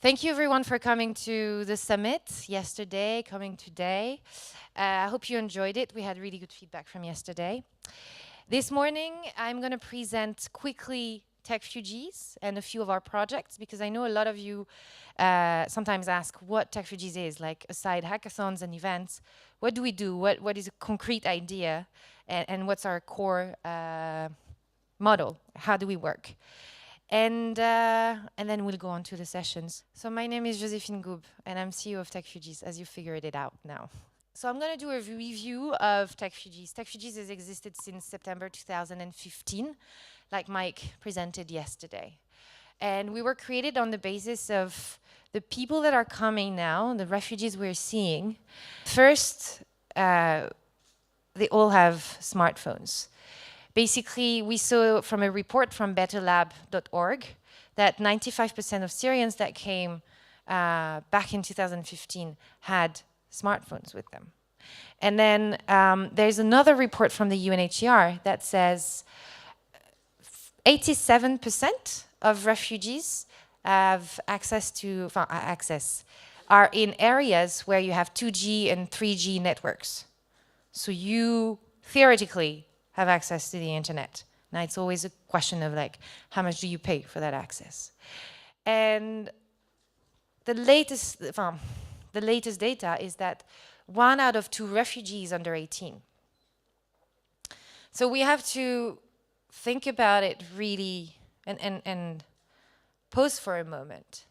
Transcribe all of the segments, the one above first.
Thank you everyone for coming to the summit yesterday, coming today. I hope you enjoyed it. We had really good feedback from yesterday. This morning, I'm going to present quickly Techfugees and a few of our projects, because I know a lot of you sometimes ask what Techfugees is, like aside hackathons and events, what do we do? What is a concrete idea? And what's our core model? How do we work? And then we'll go on to the sessions. So my name is Joséphine Goub, and I'm CEO of Techfugees, as you figured it out now. So I'm going to do a review of Techfugees. Techfugees has existed since September 2015, like Mike presented yesterday. And we were created on the basis of the people that are coming now, the refugees we're seeing. First, they all have smartphones. Basically, we saw from a report from betterlab.org that 95% of Syrians that came back in 2015 had smartphones with them. And then there's another report from the UNHCR that says 87% of refugees have are in areas where you have 2G and 3G networks. So you theoretically have access to the internet. Now it's always a question of like, how much do you pay for that access? And the latest data is that 1 out of 2 refugees under 18. So we have to think about it really and pause for a moment.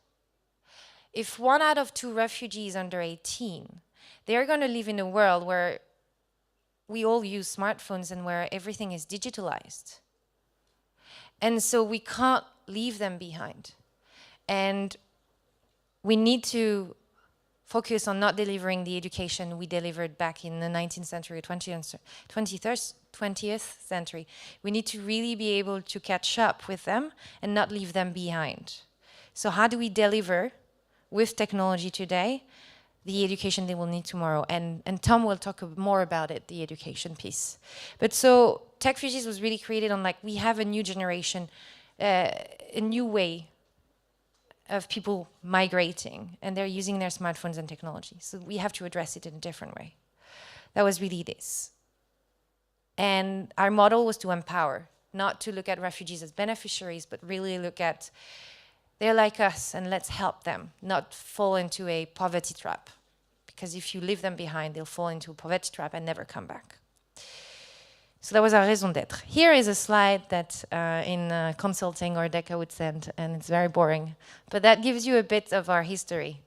If 1 out of 2 refugees under 18, they're going to live in a world where we all use smartphones and where everything is digitalized. And so we can't leave them behind. And we need to focus on not delivering the education we delivered back in the 19th century, 20th century. We need to really be able to catch up with them and not leave them behind. So how do we deliver with technology today the education they will need tomorrow? And Tom will talk more about it, the education piece. But so Techfugees was really created on like, we have a new generation, a new way of people migrating, and they're using their smartphones and technology. So we have to address it in a different way. That was really this. And our model was to empower, not to look at refugees as beneficiaries, but really look at they're like us, and let's help them not fall into a poverty trap. Because if you leave them behind, they'll fall into a poverty trap and never come back. So that was our raison d'être. Here is a slide that in consulting or Deca would send, and it's very boring. But that gives you a bit of our history.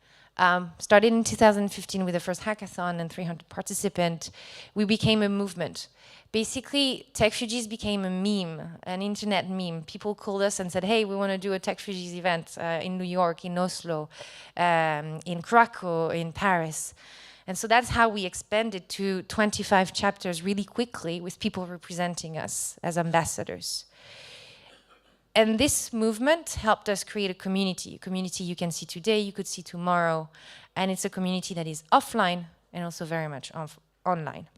Started in 2015 with the first hackathon and 300 participants. We became a movement. Basically, Techfugees became a meme, an internet meme. People called us and said, hey, we want to do a Techfugees event in New York, in Oslo, in Krakow, in Paris. And so that's how we expanded to 25 chapters really quickly with people representing us as ambassadors. And this movement helped us create a community you can see today, you could see tomorrow. And it's a community that is offline and also very much online.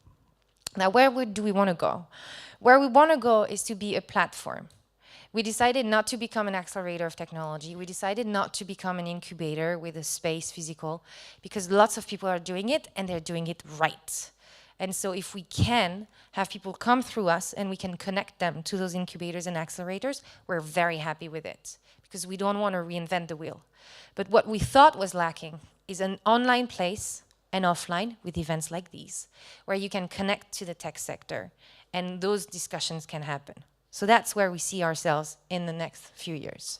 Now, where do we want to go? Where we want to go is to be a platform. We decided not to become an accelerator of technology. We decided not to become an incubator with a space physical, because lots of people are doing it and they're doing it right. And so if we can have people come through us and we can connect them to those incubators and accelerators, we're very happy with it, because we don't want to reinvent the wheel. But what we thought was lacking is an online place and offline with events like these, where you can connect to the tech sector and those discussions can happen. So that's where we see ourselves in the next few years.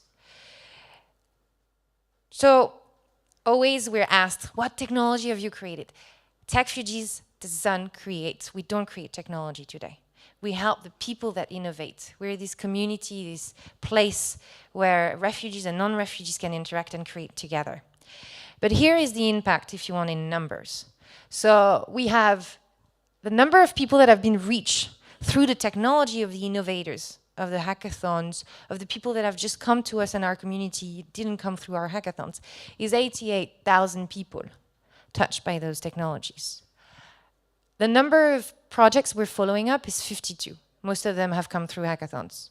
So always we're asked, what technology have you created? Techfugees doesn't create. We don't create technology today. We help the people that innovate. We're this community, this place where refugees and non-refugees can interact and create together. But here is the impact, if you want, in numbers. So we have the number of people that have been reached through the technology of the innovators, of the hackathons, of the people that have just come to us in our community, didn't come through our hackathons, is 88,000 people touched by those technologies. The number of projects we're following up is 52. Most of them have come through hackathons.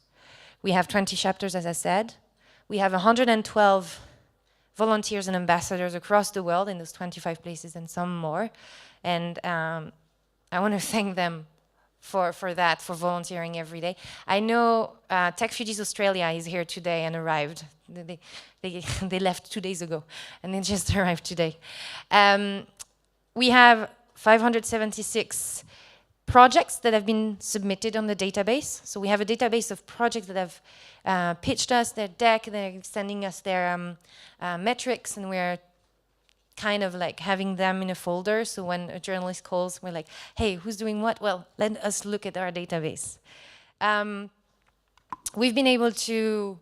We have 20 chapters, as I said. We have 112 volunteers and ambassadors across the world in those 25 places and some more. And I want to thank them for that, for volunteering every day. I know Techfugees Australia is here today and arrived. They left 2 days ago and they just arrived today. We have 576 projects that have been submitted on the database. So we have a database of projects that have pitched us their deck, they're sending us their metrics, and we're kind of like having them in a folder. So when a journalist calls, we're like, hey, who's doing what? Well, let us look at our database. We've been able to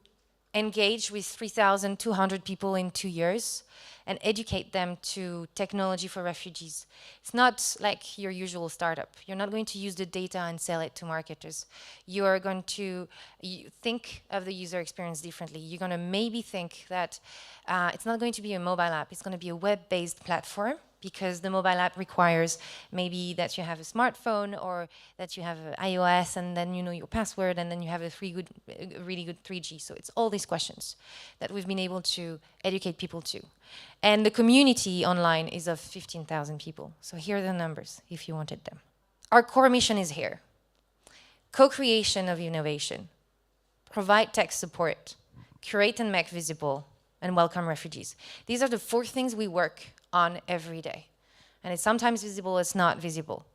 engage with 3,200 people in 2 years and educate them to technology for refugees. It's not like your usual startup. You're not going to use the data and sell it to marketers. You're going to think of the user experience differently. You're going to maybe think that it's not going to be a mobile app, it's going to be a web-based platform, because the mobile app requires maybe that you have a smartphone or that you have iOS, and then you know your password, and then you have a really good 3G. So it's all these questions that we've been able to educate people to. And the community online is of 15,000 people. So here are the numbers if you wanted them. Our core mission is here. Co-creation of innovation, provide tech support, curate and make visible, and welcome refugees. These are the 4 things we work on every day. And it's sometimes visible, it's not visible.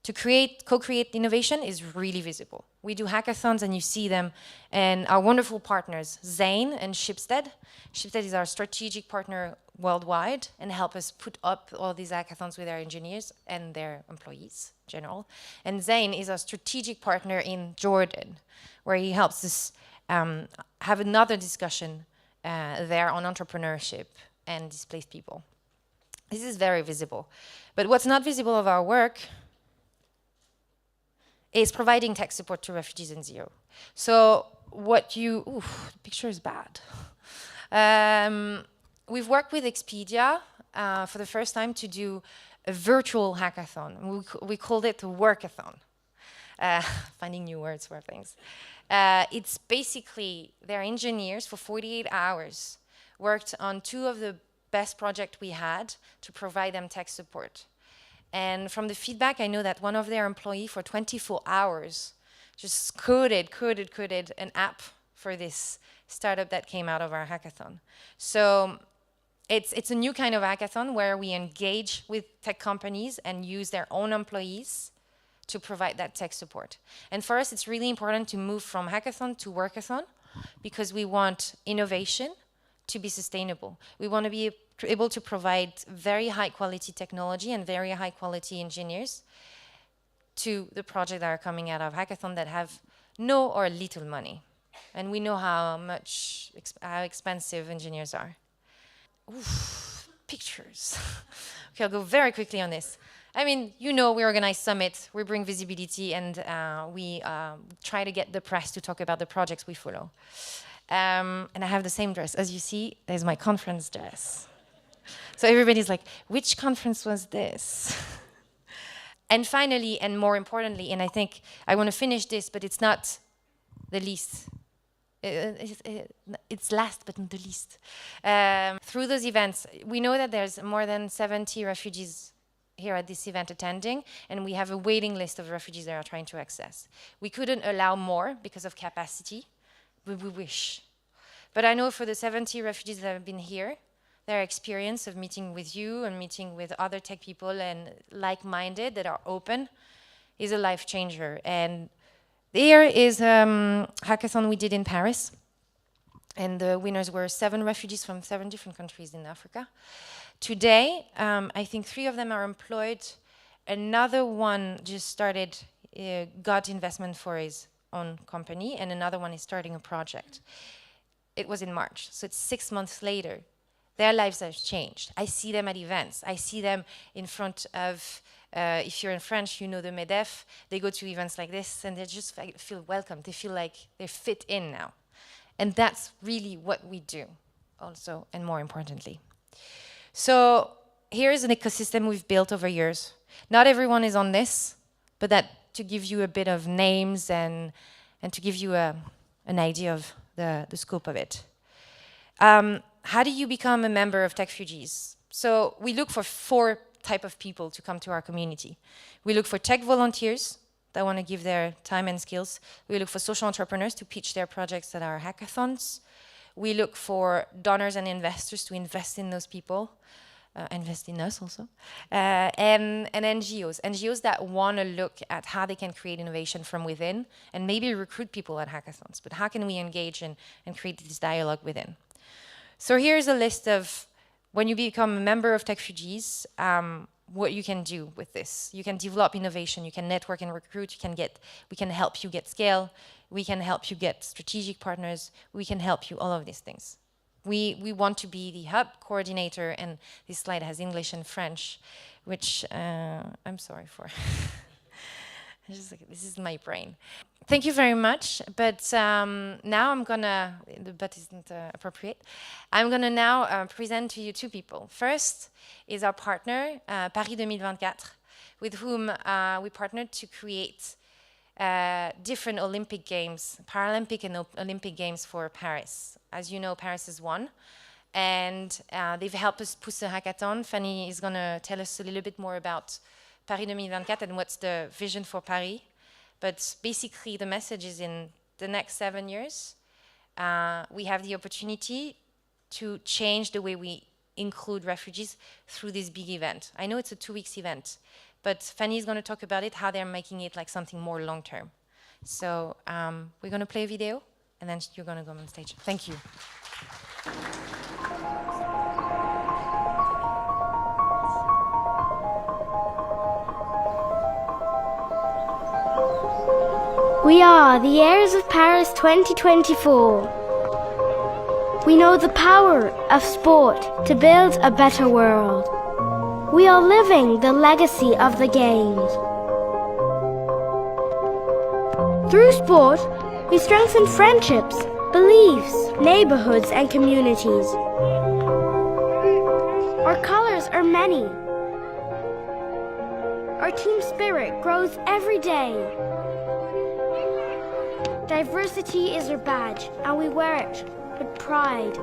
To co-create innovation is really visible. We do hackathons and you see them, and our wonderful partners, Zane and Schibsted. Schibsted is our strategic partner worldwide and help us put up all these hackathons with our engineers and their employees in general. And Zane is our strategic partner in Jordan, where he helps us have another discussion there on entrepreneurship and displaced people. This is very visible. But what's not visible of our work is providing tech support to refugees in zero. So what you, the picture is bad. We've worked with Expedia for the first time to do a virtual hackathon. We called it a workathon. Finding new words for things. It's basically their engineers for 48 hours worked on 2 of the best projects we had to provide them tech support. And from the feedback, I know that one of their employees for 24 hours just coded an app for this startup that came out of our hackathon. So it's a new kind of hackathon where we engage with tech companies and use their own employees to provide that tech support. And for us, it's really important to move from hackathon to workathon, because we want innovation to be sustainable. We want to be able to provide very high quality technology and very high quality engineers to the projects that are coming out of hackathon that have no or little money. And we know how expensive engineers are. Oof, pictures. Okay, I'll go very quickly on this. I mean, you know, we organize summits, we bring visibility, and we try to get the press to talk about the projects we follow. And I have the same dress. As you see, there's my conference dress. So everybody's like, which conference was this? And finally, and more importantly, and I think I want to finish this, but it's not the least. It's last but not the least. Through those events, we know that there's more than 70 refugees here at this event attending, and we have a waiting list of refugees that are trying to access. We couldn't allow more because of capacity, but we wish. But I know for the 70 refugees that have been here, their experience of meeting with you and meeting with other tech people and like-minded that are open is a life changer. And there is a hackathon we did in Paris, and the winners were 7 refugees from 7 different countries in Africa. Today, I think 3 of them are employed. Another one just started, got investment for his own company, and another one is starting a project. It was in March, so it's 6 months later. Their lives have changed. I see them at events. I see them in front of, if you're in French, you know the MEDEF. They go to events like this, and they just feel welcome. They feel like they fit in now. And that's really what we do, also, and more importantly. So here's an ecosystem we've built over years. Not everyone is on this, but that to give you a bit of names and to give you an idea of the scope of it. how do you become a member of Techfugees? So we look for 4 type of people to come to our community. We look for tech volunteers that want to give their time and skills. We look for social entrepreneurs to pitch their projects at our hackathons. We look for donors and investors to invest in those people, invest in us also, and NGOs that want to look at how they can create innovation from within and maybe recruit people at hackathons. But how can we engage and create this dialogue within? So here's a list of when you become a member of Techfugees, what you can do with this. You can develop innovation, you can network and recruit, we can help you get scale, we can help you get strategic partners, we can help you all of these things. We want to be the hub coordinator, and this slide has English and French, which I'm sorry for. This is my brain. Thank you very much, but now I'm gonna, the but isn't appropriate. I'm gonna now present to you 2 people. First is our partner, Paris 2024, with whom we partnered to create different Olympic Games, Paralympic and Olympic Games for Paris. As you know, Paris is one, and they've helped us push the hackathon. Fanny is gonna tell us a little bit more about Paris 2024 and what's the vision for Paris. But basically, the message is in the next 7 years, we have the opportunity to change the way we include refugees through this big event. I know it's a 2-week event, but Fanny is going to talk about it, how they're making it like something more long-term. So we're going to play a video, and then you're going to go on stage. Thank you. We are the heirs of Paris 2024. We know the power of sport to build a better world. We are living the legacy of the Games. Through sport, we strengthen friendships, beliefs, neighborhoods, and communities. Our colors are many. Our team spirit grows every day. Diversity is our badge, and we wear it with pride.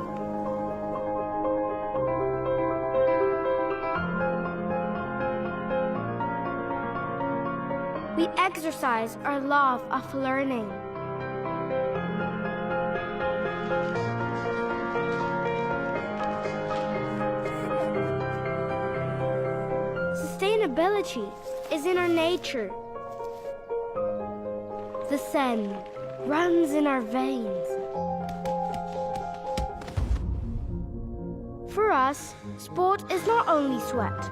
We exercise our love of learning. Sustainability is in our nature. The Seine runs in our veins. For us, sport is not only sweat,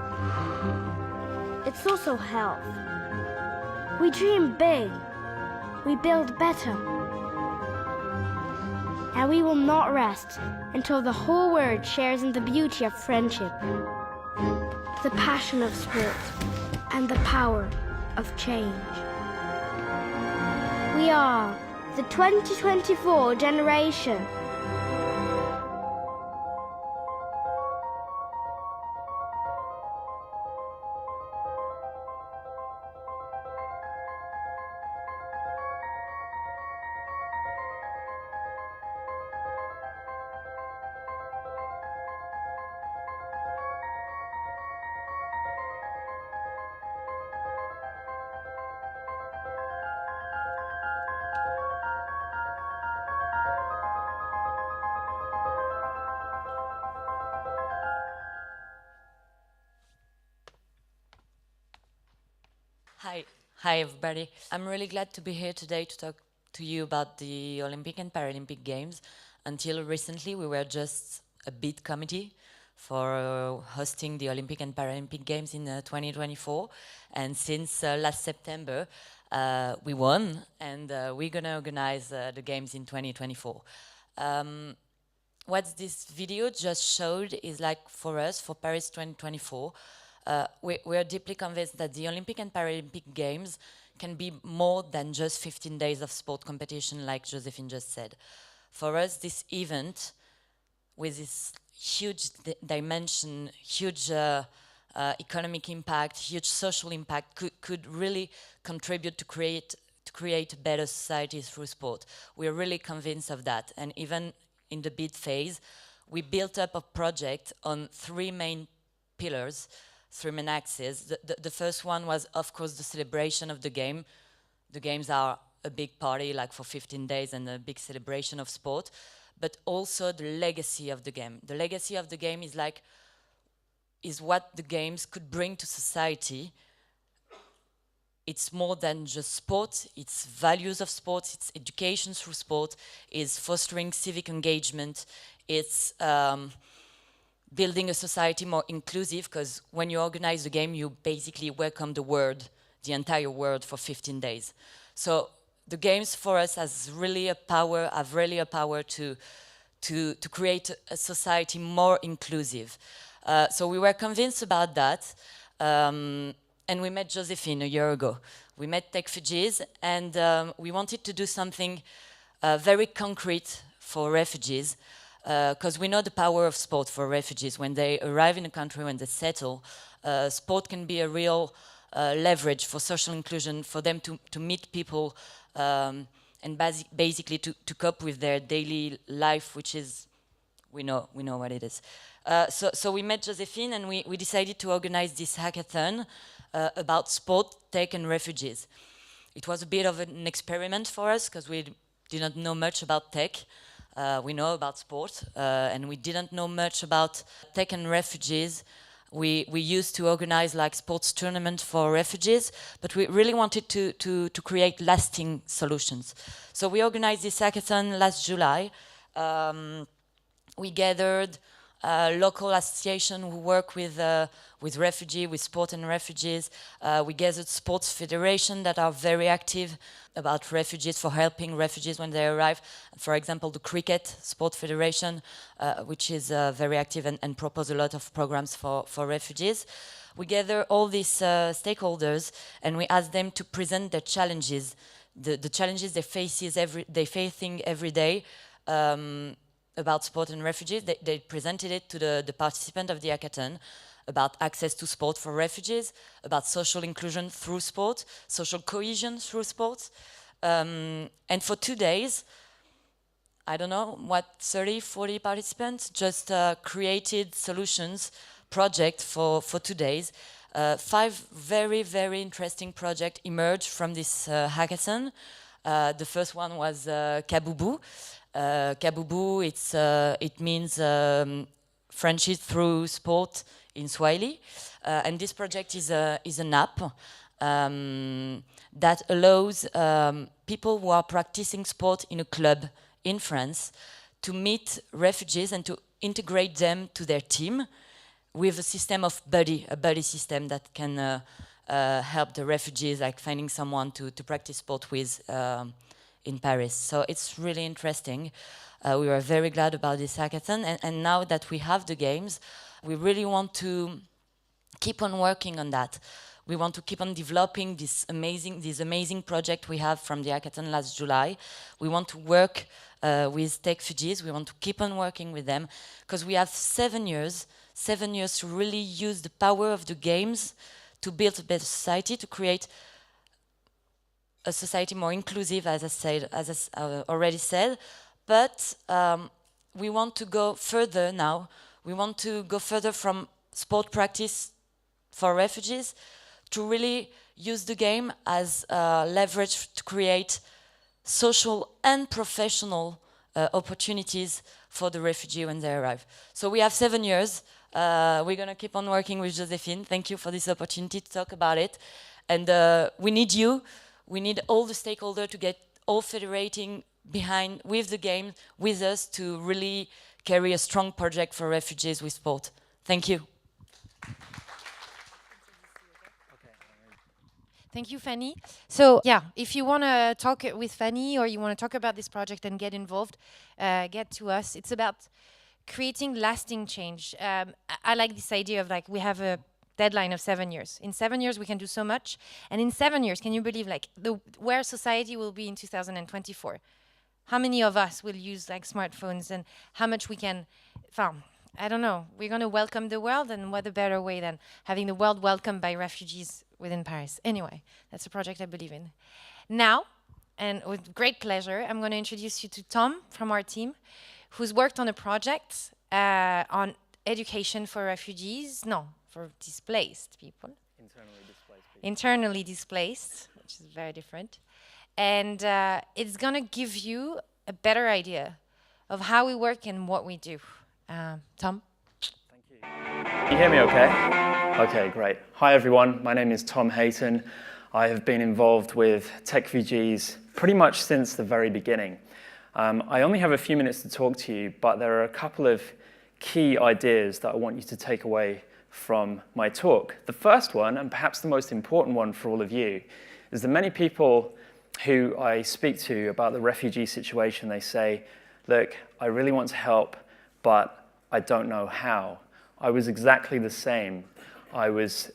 it's also health. We dream big, we build better, and we will not rest until the whole world shares in the beauty of friendship, the passion of sport, and the power of change. We are the 2024 generation. Hi everybody. I'm really glad to be here today to talk to you about the Olympic and Paralympic Games. Until recently, we were just a bid committee for hosting the Olympic and Paralympic Games in 2024. And since last September, we won, and we're gonna organize the Games in 2024. What this video just showed is like for us, for Paris 2024, we're deeply convinced that the Olympic and Paralympic Games can be more than just 15 days of sport competition, like Josephine just said. For us, this event, with this huge dimension, huge economic impact, huge social impact, could really contribute to create a better society through sport. We're really convinced of that, and even in the bid phase, we built up a project on three main pillars, three main axes. The first one was, of course, the celebration of the game. The games are a big party, like for 15 days, and a big celebration of sport, but also the legacy of the game. The legacy of the game is what the games could bring to society. It's more than just sport, it's values of sport, it's education through sport, it's fostering civic engagement, it's building a society more inclusive, because when you organize the game, you basically welcome the world, the entire world, for 15 days. So the games for us have really a power to create a society more inclusive. So we were convinced about that. And we met Josephine a year ago. We met Techfugees, and we wanted to do something very concrete for refugees, because we know the power of sport for refugees. When they arrive in a country, when they settle, sport can be a real leverage for social inclusion, for them to meet people, and basically to cope with their daily life, which is, we know what it is. So we met Josephine, and we decided to organize this hackathon about sport, tech, and refugees. It was a bit of an experiment for us, because we didn't know much about tech. We know about sport, and we didn't know much about tech and refugees. We used to organize like sports tournament for refugees, but we really wanted to create lasting solutions. So we organized this hackathon last July. We gathered local associations who work with refugees, with sport and refugees. We gathered sports federations that are very active about refugees, for helping refugees when they arrive. For example, the Cricket Sport Federation, which is very active and propose a lot of programs for refugees. We gather all these stakeholders, and we ask them to present their challenges, the challenges they facing every day. About sport and refugees. They presented it to the participant of the hackathon, about access to sport for refugees, about social inclusion through sport, social cohesion through sports. And for 2 days, I don't know, 30, 40 participants just created solutions, project for 2 days. 5 very, very interesting projects emerged from this hackathon. The first one was Kabubu. Kabubu, it means friendship through sport in Swahili, and this project is an app that allows people who are practicing sport in a club in France to meet refugees and to integrate them to their team with a system of a buddy system that can help the refugees, like finding someone to practice sport with in Paris. So it's really interesting. We were very glad about this hackathon, and now that we have the games, we really want to keep on working on that. We want to keep on developing this amazing project we have from the hackathon last July. We want to work with Techfugees. We want to keep on working with them, because we have 7 years to really use the power of the games to build a better society, to create a society more inclusive, as I already said. But we want to go further now. We want to go further from sport practice for refugees to really use the game as leverage to create social and professional opportunities for the refugee when they arrive. So we have 7 years. We're going to keep on working with Josephine. Thank you for this opportunity to talk about it. And we need you. We need all the stakeholders to get all federating behind with the game, with us, to really carry a strong project for refugees with sport. Thank you. Thank you, Fanny. So yeah, if you want to talk with Fanny, or you want to talk about this project and get involved, get to us. It's about creating lasting change. I like this idea of, like, we have a deadline of 7 years. In 7 years, we can do so much. And in 7 years, can you believe, like, where society will be in 2024? How many of us will use, like, smartphones, and how much we can I don't know. We're going to welcome the world, and what a better way than having the world welcomed by refugees within Paris. Anyway, that's a project I believe in. Now, and with great pleasure, I'm going to introduce you to Tom from our team, who's worked on a project on education for refugees, no, for displaced people. Internally displaced, which is very different. And it's going to give you a better idea of how we work and what we do. Tom? Can you hear me okay? Okay, great. Hi everyone, my name is Tom Hayton. I have been involved with Techfugees pretty much since the very beginning. I only have a few minutes to talk to you, but there are a couple of key ideas that I want you to take away from my talk. The first one, and perhaps the most important one for all of you, is that many people who I speak to about the refugee situation, they say, look, I really want to help, but I don't know how. I was exactly the same. I was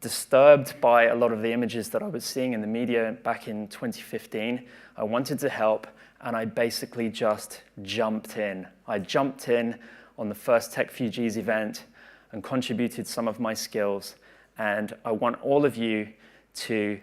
disturbed by a lot of the images that I was seeing in the media back in 2015. I wanted to help, and I basically just jumped in. I jumped in on the first Techfugees event and contributed some of my skills. And I want all of you to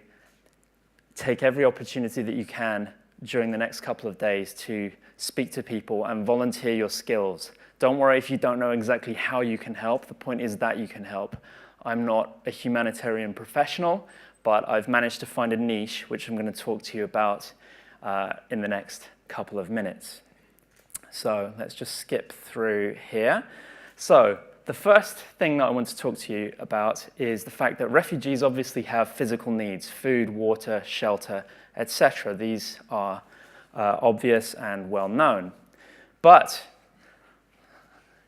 take every opportunity that you can during the next couple of days to speak to people and volunteer your skills. Don't worry if you don't know exactly how you can help. The point is that you can help. I'm not a humanitarian professional, but I've managed to find a niche, which I'm going to talk to you about in the next couple of minutes. So let's just skip through here. So the first thing that I want to talk to you about is the fact that refugees obviously have physical needs: food, water, shelter, etc. These are obvious and well known. But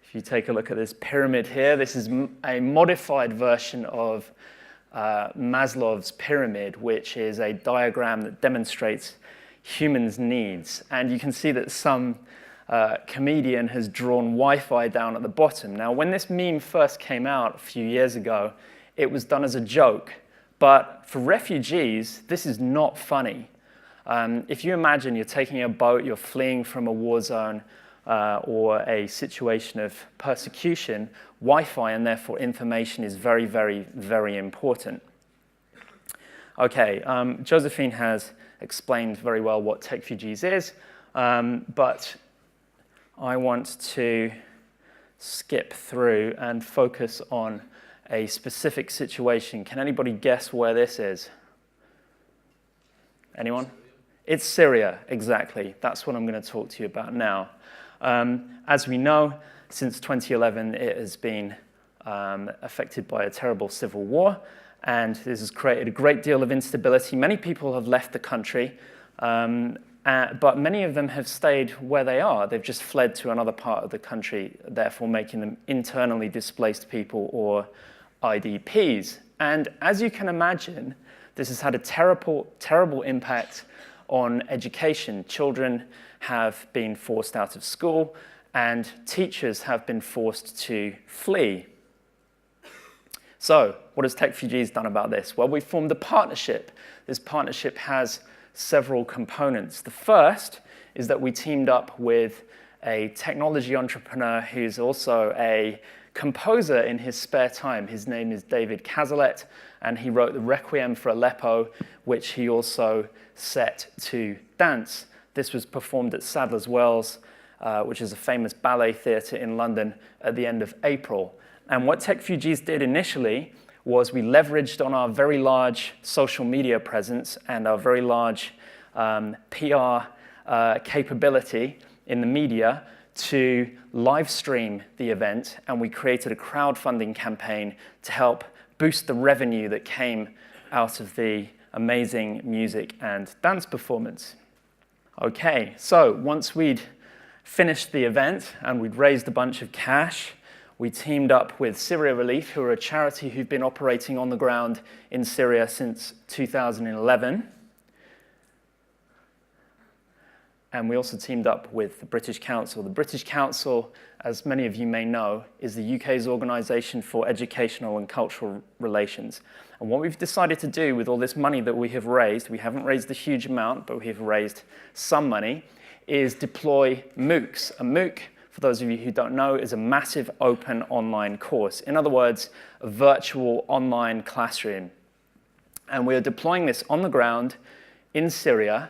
if you take a look at this pyramid here, this is a modified version of Maslow's pyramid, which is a diagram that demonstrates humans' needs. And you can see that some comedian has drawn Wi-Fi down at the bottom. Now, when this meme first came out a few years ago, it was done as a joke. But for refugees, this is not funny. If you imagine you're taking a boat, you're fleeing from a war zone or a situation of persecution, Wi-Fi and therefore information is very, very, very important. Okay, Josephine has explained very well what Techfugees is, but I want to skip through and focus on a specific situation. Can anybody guess where this is? Anyone? It's Syria, exactly. That's what I'm going to talk to you about now. As we know, since 2011, it has been affected by a terrible civil war, and this has created a great deal of instability. Many people have left the country, but many of them have stayed where they are. They've just fled to another part of the country, therefore making them internally displaced people or IDPs. And as you can imagine, this has had a terrible, terrible impact on education. Children have been forced out of school, and teachers have been forced to flee. So, what has Techfugees done about this? Well, we formed a partnership. This partnership has several components. The first is that we teamed up with a technology entrepreneur who's also a composer in his spare time. His name is David Cazalet, and he wrote the Requiem for Aleppo, which he also set to dance. This was performed at Sadler's Wells, which is a famous ballet theatre in London, at the end of April. And what Techfugees did initially was we leveraged on our very large social media presence and our very large PR capability in the media to live stream the event, and we created a crowdfunding campaign to help boost the revenue that came out of the amazing music and dance performance. Okay, so once we'd finished the event and we'd raised a bunch of cash, we teamed up with Syria Relief, who are a charity who've been operating on the ground in Syria since 2011. And we also teamed up with the British Council. The British Council, as many of you may know, is the UK's organisation for educational and cultural relations. And what we've decided to do with all this money that we have raised, we haven't raised a huge amount, but we have raised some money, is deploy MOOCs. A MOOC, for those of you who don't know, is a massive open online course. In other words, a virtual online classroom. And we are deploying this on the ground in Syria.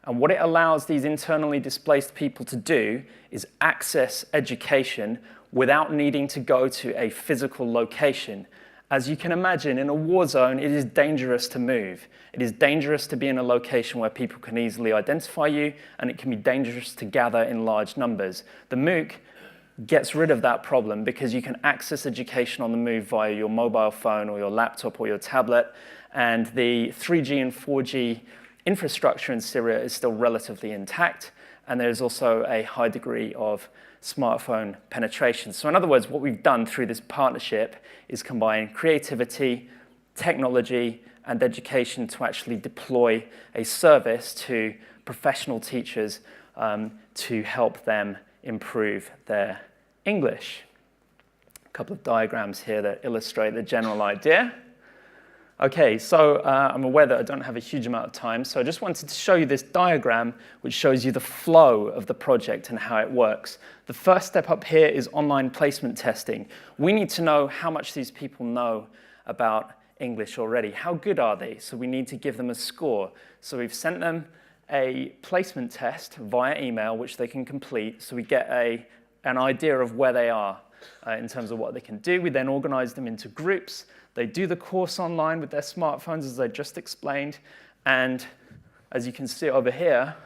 And what it allows these internally displaced people to do is access education without needing to go to a physical location. As you can imagine, in a war zone, it is dangerous to move. It is dangerous to be in a location where people can easily identify you, and it can be dangerous to gather in large numbers. The MOOC gets rid of that problem because you can access education on the move via your mobile phone or your laptop or your tablet, and the 3G and 4G infrastructure in Syria is still relatively intact, and there's also a high degree of smartphone penetration. So in other words, what we've done through this partnership is combine creativity, technology, and education to actually deploy a service to professional teachers to help them improve their English. A couple of diagrams here that illustrate the general idea. Okay, so I'm aware that I don't have a huge amount of time, so I just wanted to show you this diagram which shows you the flow of the project and how it works. The first step up here is online placement testing. We need to know how much these people know about English already. How good are they? So we need to give them a score. So we've sent them a placement test via email which they can complete, so we get an idea of where they are in terms of what they can do. We then organize them into groups. They do the course online with their smartphones, as I just explained, and as you can see over here,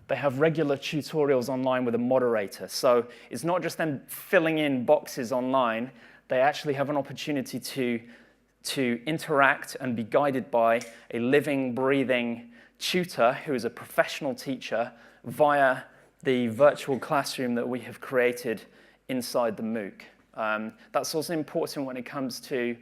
they have regular tutorials online with a moderator. So it's not just them filling in boxes online, they actually have an opportunity to interact and be guided by a living, breathing tutor who is a professional teacher via the virtual classroom that we have created inside the MOOC. That's also important when it comes to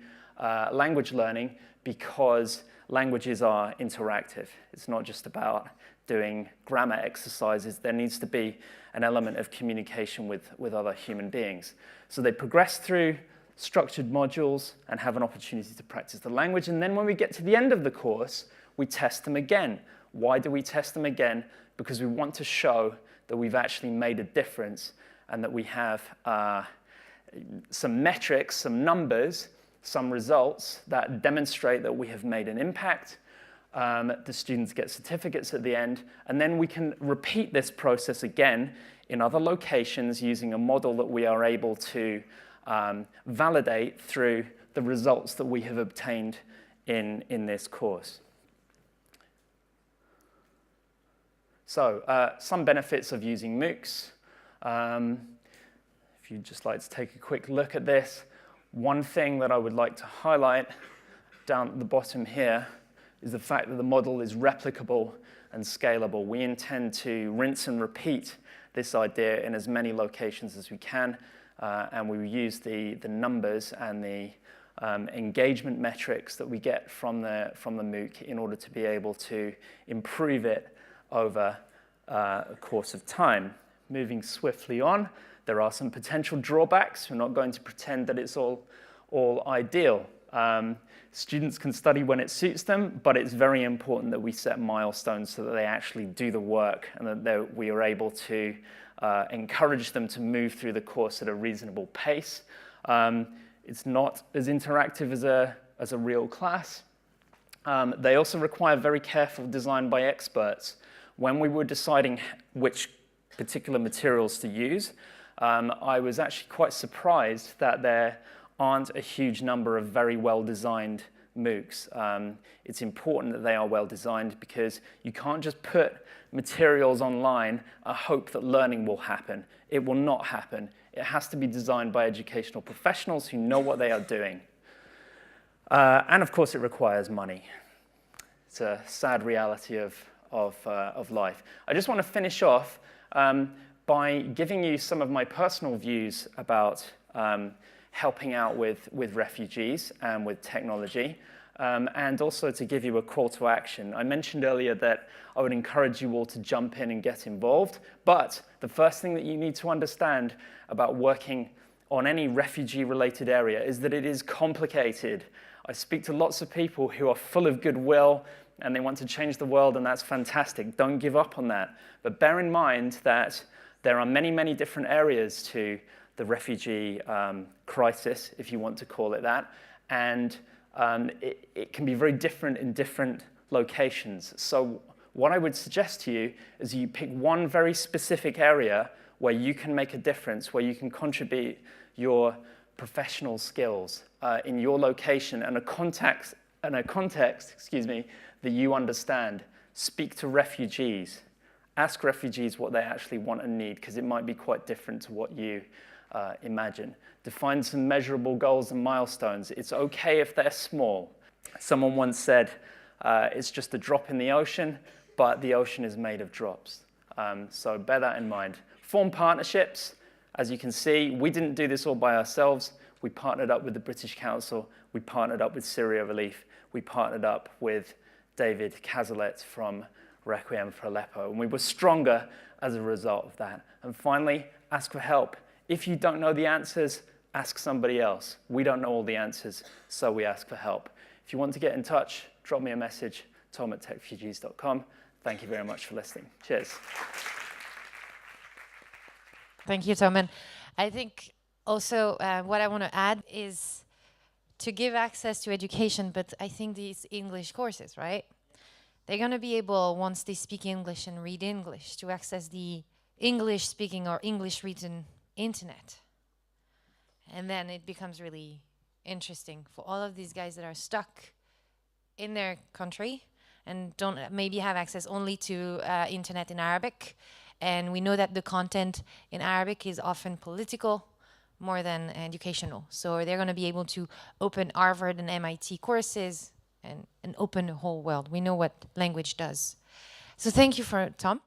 language learning because languages are interactive. It's not just about doing grammar exercises. There needs to be an element of communication with other human beings. So they progress through structured modules and have an opportunity to practice the language. And then when we get to the end of the course, we test them again. Why do we test them again? Because we want to show that we've actually made a difference and that we have some metrics, some numbers, some results that demonstrate that we have made an impact. The students get certificates at the end, and then we can repeat this process again in other locations using a model that we are able to validate through the results that we have obtained in this course. So some benefits of using MOOCs. If you'd just like to take a quick look at this, one thing that I would like to highlight down at the bottom here is the fact that the model is replicable and scalable. We intend to rinse and repeat this idea in as many locations as we can, and we use the numbers and the engagement metrics that we get from the MOOC in order to be able to improve it over a course of time. Moving swiftly on, there are some potential drawbacks. We're not going to pretend that it's all ideal. Students can study when it suits them, but it's very important that we set milestones so that they actually do the work and that we are able to encourage them to move through the course at a reasonable pace. It's not as interactive as a real class. They also require very careful design by experts. When we were deciding which particular materials to use, I was actually quite surprised that there aren't a huge number of very well-designed MOOCs. It's important that they are well-designed because you can't just put materials online and hope that learning will happen. It will not happen. It has to be designed by educational professionals who know what they are doing. And of course, it requires money. It's a sad reality of life. I just want to finish off by giving you some of my personal views about helping out with refugees and with technology, and also to give you a call to action. I mentioned earlier that I would encourage you all to jump in and get involved, but the first thing that you need to understand about working on any refugee-related area is that it is complicated. I speak to lots of people who are full of goodwill and they want to change the world, and that's fantastic. Don't give up on that. But bear in mind that there are many, many different areas to the refugee crisis, if you want to call it that, and it can be very different in different locations. So what I would suggest to you is you pick one very specific area where you can make a difference, where you can contribute your professional skills in your location and a context, that you understand. Speak to refugees. Ask refugees what they actually want and need, because it might be quite different to what you imagine. Define some measurable goals and milestones. It's okay if they're small. Someone once said, it's just a drop in the ocean, but the ocean is made of drops. So bear that in mind. Form partnerships. As you can see, we didn't do this all by ourselves. We partnered up with the British Council. We partnered up with Syria Relief. We partnered up with David Cazalet from Requiem for Aleppo. And we were stronger as a result of that. And finally, ask for help. If you don't know the answers, ask somebody else. We don't know all the answers, so we ask for help. If you want to get in touch, drop me a message, tom@techfugees.com. Thank you very much for listening. Cheers. Thank you, Tom. And I think also what I want to add is to give access to education, but I think these English courses, right? They're going to be able, once they speak English and read English, to access the English-speaking or English-written internet. And then it becomes really interesting for all of these guys that are stuck in their country and don't maybe have access only to internet in Arabic. And we know that the content in Arabic is often political more than educational. So they're going to be able to open Harvard and MIT courses and open the whole world. We know what language does. So thank you for Tom.